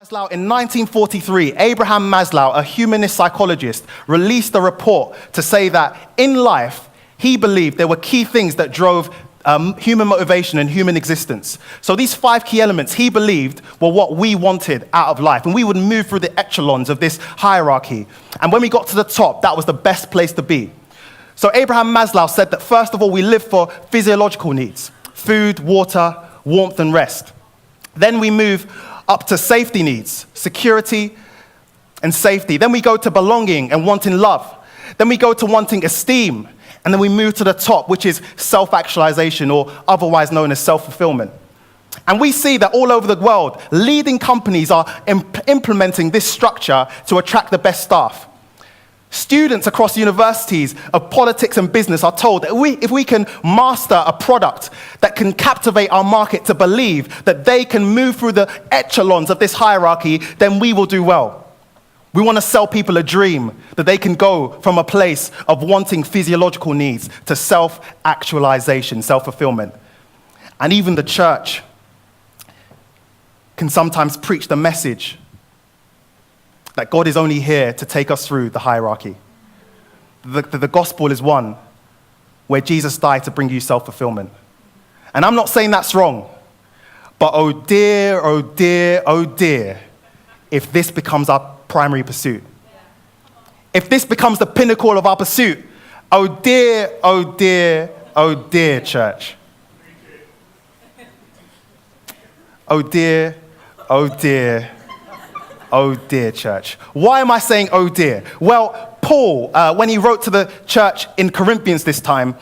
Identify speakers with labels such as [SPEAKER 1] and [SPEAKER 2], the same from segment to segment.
[SPEAKER 1] Maslow, in 1943, Abraham Maslow, a humanist psychologist, released a report to say that in life, he believed there were key things that drove human motivation and human existence. So these 5 key elements, he believed, were what we wanted out of life. And we would move through the echelons of this hierarchy. And when we got to the top, that was the best place to be. So Abraham Maslow said that, first of all, we live for physiological needs: food, water, warmth, and rest. Then we move up to safety needs, security and safety. Then we go to belonging and wanting love. Then we go to wanting esteem. And then we move to the top, which is self-actualization, or otherwise known as self-fulfillment. And we see that all over the world, leading companies are implementing this structure to attract the best staff. Students across universities of politics and business are told that if we can master a product that can captivate our market to believe that they can move through the echelons of this hierarchy, then we will do well. We want to sell people a dream that they can go from a place of wanting physiological needs to self-actualization, self-fulfillment. And even the church can sometimes preach the message that God is only here to take us through the hierarchy. The gospel is one where Jesus died to bring you self-fulfillment. And I'm not saying that's wrong, but oh dear, oh dear, oh dear, if this becomes our primary pursuit. If this becomes the pinnacle of our pursuit, oh dear, oh dear, oh dear, church. Oh dear, oh dear. Oh dear, church. Why am I saying oh dear? Well, Paul, when he wrote to the church in Corinthians this time,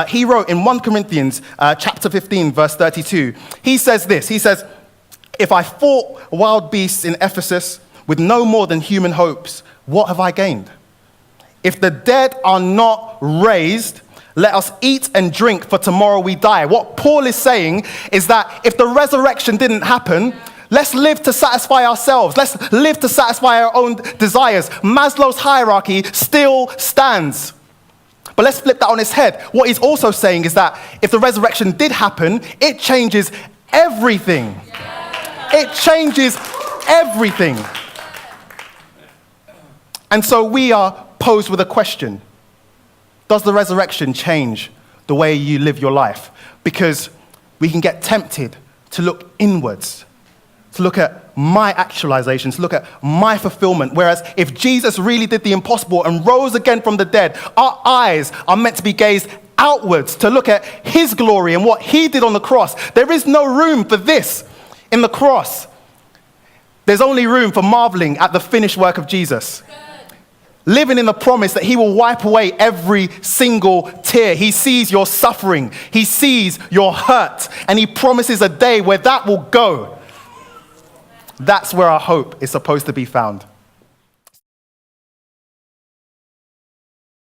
[SPEAKER 1] he wrote in 1 Corinthians chapter 15, verse 32, he says this, he says, "If I fought wild beasts in Ephesus with no more than human hopes, what have I gained? If the dead are not raised, let us eat and drink, for tomorrow we die." What Paul is saying is that if the resurrection didn't happen, let's live to satisfy ourselves. Let's live to satisfy our own desires. Maslow's hierarchy still stands. But let's flip that on its head. What he's also saying is that if the resurrection did happen, it changes everything. It changes everything. And so we are posed with a question. Does the resurrection change the way you live your life? Because we can get tempted to look inwards, to look at my actualization, to look at my fulfillment. Whereas if Jesus really did the impossible and rose again from the dead, our eyes are meant to be gazed outwards to look at his glory and what he did on the cross. There is no room for this in the cross. There's only room for marveling at the finished work of Jesus. Living in the promise that he will wipe away every single tear. He sees your suffering. He sees your hurt. And he promises a day where that will go. That's where our hope is supposed to be found.